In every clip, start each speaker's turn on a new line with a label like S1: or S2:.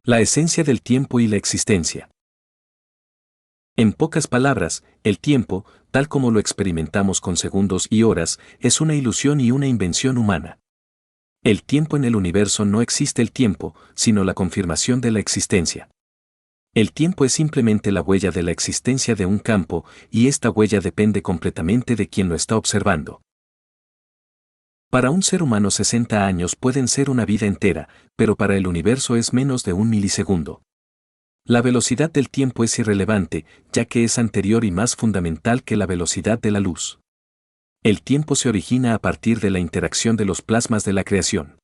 S1: La esencia del tiempo y la existencia. En pocas palabras, el tiempo, tal como lo experimentamos con segundos y horas, es una ilusión y una invención humana. El tiempo en el universo no existe el tiempo, sino la confirmación de la existencia. El tiempo es simplemente la huella de la existencia de un campo, y esta huella depende completamente de quien lo está observando. Para un ser humano 60 años pueden ser una vida entera, pero para el universo es menos de un milisegundo. La velocidad del tiempo es irrelevante, ya que es anterior y más fundamental que la velocidad de la luz. El tiempo se origina a partir de la interacción de los plasmas de la creación.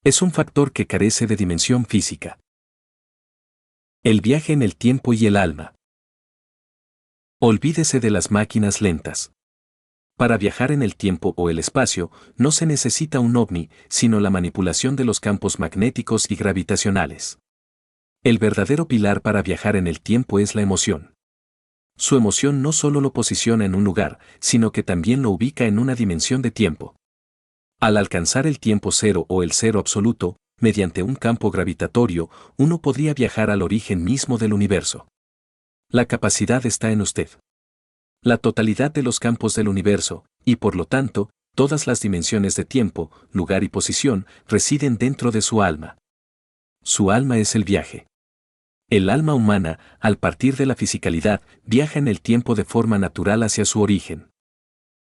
S1: Es un factor que carece de dimensión física. El viaje en el tiempo y el alma. Olvídese de las máquinas lentas. Para viajar en el tiempo o el espacio, no se necesita un ovni, sino la manipulación de los campos magnéticos y gravitacionales. El verdadero pilar para viajar en el tiempo es la emoción. Su emoción no solo lo posiciona en un lugar, sino que también lo ubica en una dimensión de tiempo. Al alcanzar el tiempo cero o el cero absoluto, mediante un campo gravitatorio, uno podría viajar al origen mismo del universo. La capacidad está en usted. La totalidad de los campos del universo, y por lo tanto, todas las dimensiones de tiempo, lugar y posición, residen dentro de su alma. Su alma es el viaje. El alma humana, al partir de la fisicalidad, viaja en el tiempo de forma natural hacia su origen.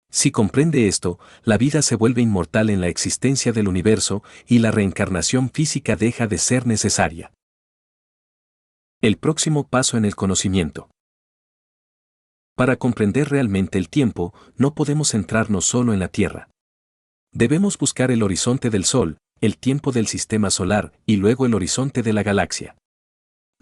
S1: Si comprende esto, la vida se vuelve inmortal en la existencia del universo y la reencarnación física deja de ser necesaria. El próximo paso en el conocimiento. Para comprender realmente el tiempo, no podemos centrarnos solo en la Tierra. Debemos buscar el horizonte del Sol, el tiempo del sistema solar y luego el horizonte de la galaxia.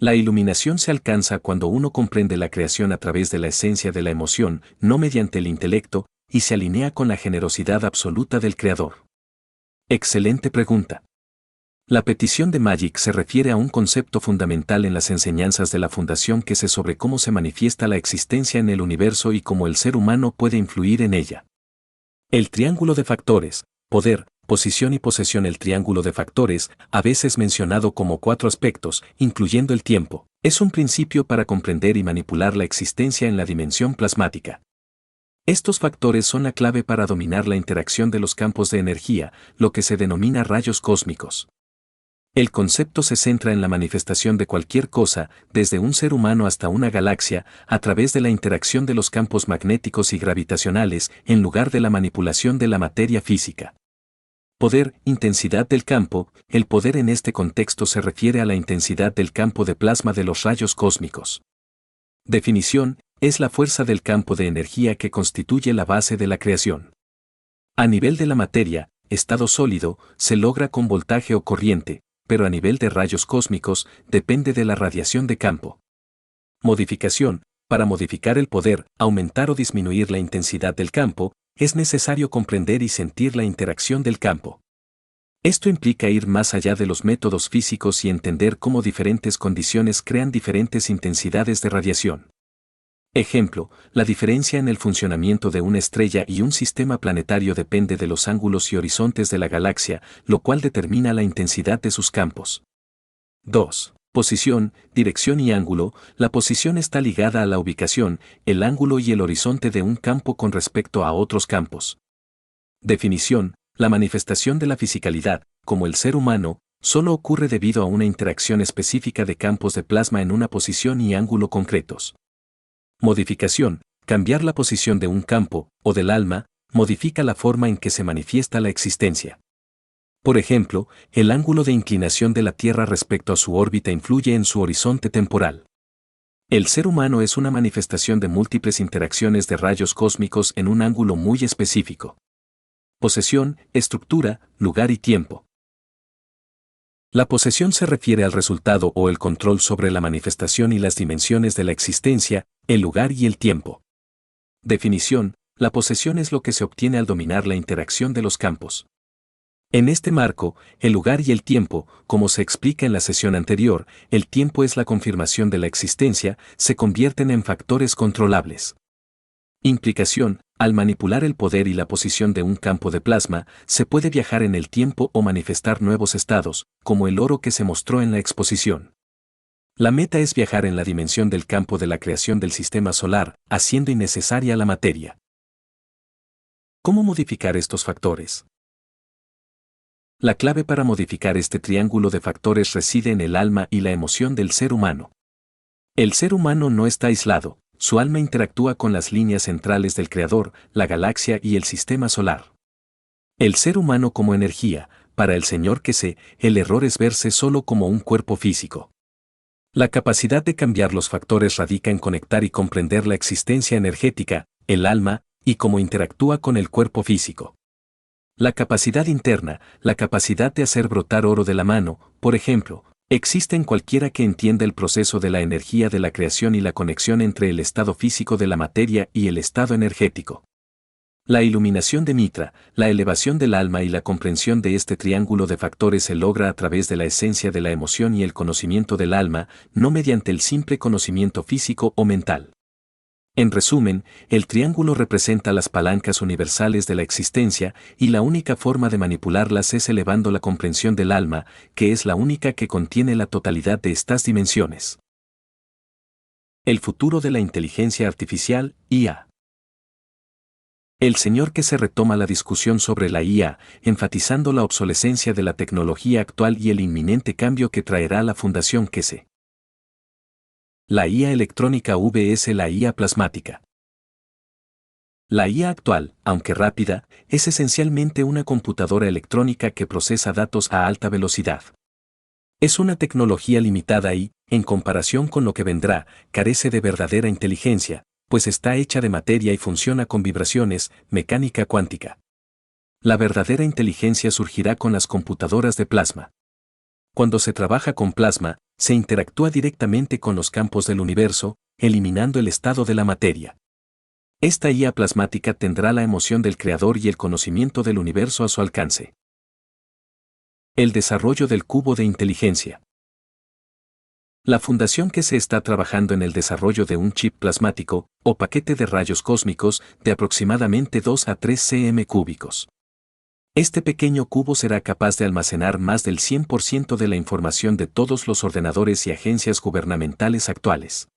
S1: La iluminación se alcanza cuando uno comprende la creación a través de la esencia de la emoción, no mediante el intelecto, y se alinea con la generosidad absoluta del Creador. Excelente pregunta. La petición de Magic se refiere a un concepto fundamental en las enseñanzas de la Fundación que se sobre cómo se manifiesta la existencia en el universo y cómo el ser humano puede influir en ella. El triángulo de factores, poder, posición y posesión. El triángulo de factores, a veces mencionado como 4 aspectos, incluyendo el tiempo, es un principio para comprender y manipular la existencia en la dimensión plasmática. Estos factores son la clave para dominar la interacción de los campos de energía, lo que se denomina rayos cósmicos. El concepto se centra en la manifestación de cualquier cosa, desde un ser humano hasta una galaxia, a través de la interacción de los campos magnéticos y gravitacionales, en lugar de la manipulación de la materia física. Poder, intensidad del campo. El poder en este contexto se refiere a la intensidad del campo de plasma de los rayos cósmicos. Definición, es la fuerza del campo de energía que constituye la base de la creación. A nivel de la materia, estado sólido, se logra con voltaje o corriente, pero a nivel de rayos cósmicos, depende de la radiación de campo. Modificación, para modificar el poder, aumentar o disminuir la intensidad del campo, es necesario comprender y sentir la interacción del campo. Esto implica ir más allá de los métodos físicos y entender cómo diferentes condiciones crean diferentes intensidades de radiación. Ejemplo, la diferencia en el funcionamiento de una estrella y un sistema planetario depende de los ángulos y horizontes de la galaxia, lo cual determina la intensidad de sus campos. 2. Posición, dirección y ángulo. La posición está ligada a la ubicación, el ángulo y el horizonte de un campo con respecto a otros campos. Definición, la manifestación de la fisicalidad, como el ser humano, solo ocurre debido a una interacción específica de campos de plasma en una posición y ángulo concretos. Modificación, cambiar la posición de un campo, o del alma, modifica la forma en que se manifiesta la existencia. Por ejemplo, el ángulo de inclinación de la Tierra respecto a su órbita influye en su horizonte temporal. El ser humano es una manifestación de múltiples interacciones de rayos cósmicos en un ángulo muy específico. Posesión, estructura, lugar y tiempo. La posesión se refiere al resultado o el control sobre la manifestación y las dimensiones de la existencia, el lugar y el tiempo. Definición, la posesión es lo que se obtiene al dominar la interacción de los campos. En este marco, el lugar y el tiempo, como se explica en la sesión anterior, el tiempo es la confirmación de la existencia, se convierten en factores controlables. Implicación, Al manipular el poder y la posición de un campo de plasma, se puede viajar en el tiempo o manifestar nuevos estados, como el oro que se mostró en la exposición. La meta es viajar en la dimensión del campo de la creación del sistema solar, haciendo innecesaria la materia. ¿Cómo modificar estos factores? La clave para modificar este triángulo de factores reside en el alma y la emoción del ser humano. El ser humano no está aislado, su alma interactúa con las líneas centrales del Creador, la galaxia y el sistema solar. El ser humano como energía, para el Señor que sé, el error es verse solo como un cuerpo físico. La capacidad de cambiar los factores radica en conectar y comprender la existencia energética, el alma, y cómo interactúa con el cuerpo físico. La capacidad interna, la capacidad de hacer brotar oro de la mano, por ejemplo, existe en cualquiera que entienda el proceso de la energía de la creación y la conexión entre el estado físico de la materia y el estado energético. La iluminación de Mitra, la elevación del alma y la comprensión de este triángulo de factores se logra a través de la esencia de la emoción y el conocimiento del alma, no mediante el simple conocimiento físico o mental. En resumen, el triángulo representa las palancas universales de la existencia y la única forma de manipularlas es elevando la comprensión del alma, que es la única que contiene la totalidad de estas dimensiones. El futuro de la inteligencia artificial, IA. El Señor que se retoma la discusión sobre la IA, enfatizando la obsolescencia de la tecnología actual y el inminente cambio que traerá la Fundación QS. La IA electrónica vs la IA plasmática. La IA actual, aunque rápida, es esencialmente una computadora electrónica que procesa datos a alta velocidad. Es una tecnología limitada y, en comparación con lo que vendrá, carece de verdadera inteligencia, pues está hecha de materia y funciona con vibraciones, mecánica cuántica. La verdadera inteligencia surgirá con las computadoras de plasma. Cuando se trabaja con plasma, se interactúa directamente con los campos del universo, eliminando el estado de la materia. Esta IA plasmática tendrá la emoción del Creador y el conocimiento del universo a su alcance. El desarrollo del cubo de inteligencia. La fundación que se está trabajando en el desarrollo de un chip plasmático, o paquete de rayos cósmicos, de aproximadamente 2 a 3 cm cúbicos. Este pequeño cubo será capaz de almacenar más del 100% de la información de todos los ordenadores y agencias gubernamentales actuales.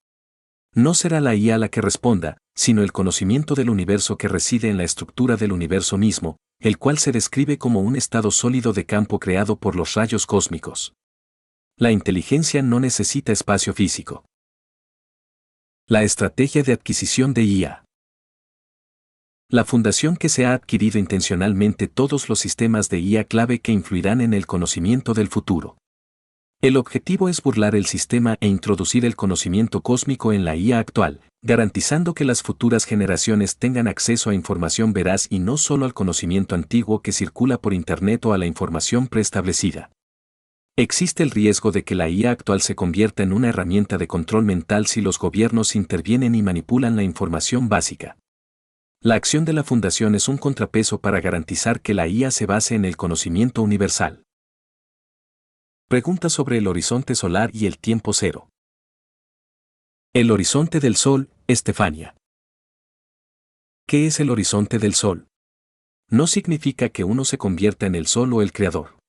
S1: No será la IA la que responda, sino el conocimiento del universo que reside en la estructura del universo mismo, el cual se describe como un estado sólido de campo creado por los rayos cósmicos. La inteligencia no necesita espacio físico. La estrategia de adquisición de IA. La fundación que se ha adquirido intencionalmente todos los sistemas de IA clave que influirán en el conocimiento del futuro. El objetivo es burlar el sistema e introducir el conocimiento cósmico en la IA actual, garantizando que las futuras generaciones tengan acceso a información veraz y no solo al conocimiento antiguo que circula por Internet o a la información preestablecida. Existe el riesgo de que la IA actual se convierta en una herramienta de control mental si los gobiernos intervienen y manipulan la información básica. La acción de la Fundación es un contrapeso para garantizar que la IA se base en el conocimiento universal. Pregunta sobre el horizonte solar y el tiempo cero. El horizonte del Sol, Estefania. ¿Qué es el horizonte del Sol? No significa que uno se convierta en el Sol o el Creador.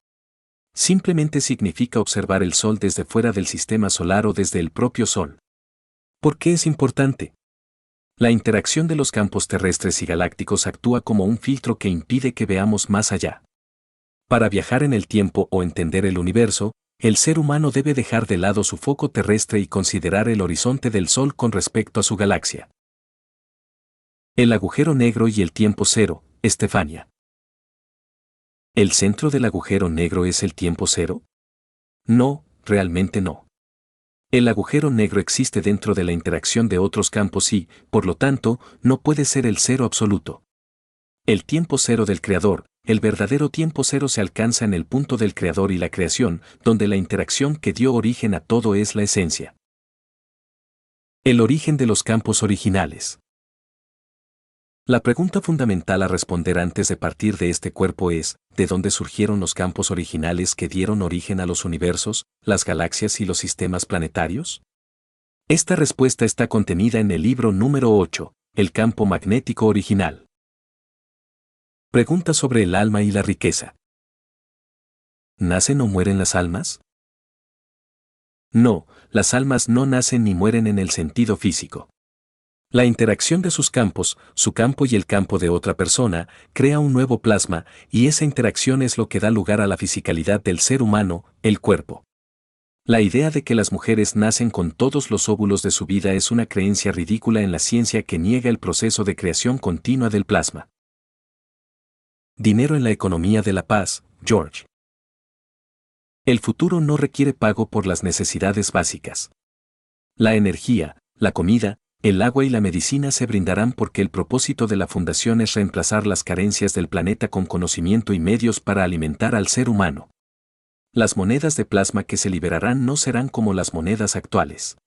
S1: Simplemente significa observar el Sol desde fuera del sistema solar o desde el propio Sol. ¿Por qué es importante? La interacción de los campos terrestres y galácticos actúa como un filtro que impide que veamos más allá. Para viajar en el tiempo o entender el universo, el ser humano debe dejar de lado su foco terrestre y considerar el horizonte del Sol con respecto a su galaxia. El agujero negro y el tiempo cero, Estefania. ¿El centro del agujero negro es el tiempo cero? No, realmente no. El agujero negro existe dentro de la interacción de otros campos y, por lo tanto, no puede ser el cero absoluto. El tiempo cero del Creador, el verdadero tiempo cero se alcanza en el punto del Creador y la creación, donde la interacción que dio origen a todo es la esencia. El origen de los campos originales. La pregunta fundamental a responder antes de partir de este cuerpo es, ¿de dónde surgieron los campos originales que dieron origen a los universos, las galaxias y los sistemas planetarios? Esta respuesta está contenida en el libro número 8, El campo magnético original. Pregunta sobre el alma y la riqueza. ¿Nacen o mueren las almas? No, las almas no nacen ni mueren en el sentido físico. La interacción de sus campos, su campo y el campo de otra persona, crea un nuevo plasma, y esa interacción es lo que da lugar a la fisicalidad del ser humano, el cuerpo. La idea de que las mujeres nacen con todos los óvulos de su vida es una creencia ridícula en la ciencia que niega el proceso de creación continua del plasma. Dinero en la economía de la paz, George. El futuro no requiere pago por las necesidades básicas. La energía, la comida, el agua y la medicina se brindarán porque el propósito de la fundación es reemplazar las carencias del planeta con conocimiento y medios para alimentar al ser humano. Las monedas de plasma que se liberarán no serán como las monedas actuales.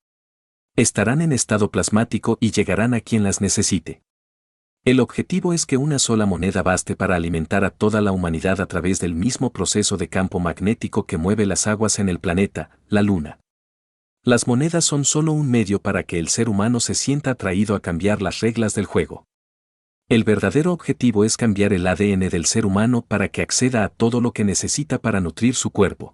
S1: Estarán en estado plasmático y llegarán a quien las necesite. El objetivo es que una sola moneda baste para alimentar a toda la humanidad a través del mismo proceso de campo magnético que mueve las aguas en el planeta, la Luna. Las monedas son solo un medio para que el ser humano se sienta atraído a cambiar las reglas del juego. El verdadero objetivo es cambiar el ADN del ser humano para que acceda a todo lo que necesita para nutrir su cuerpo.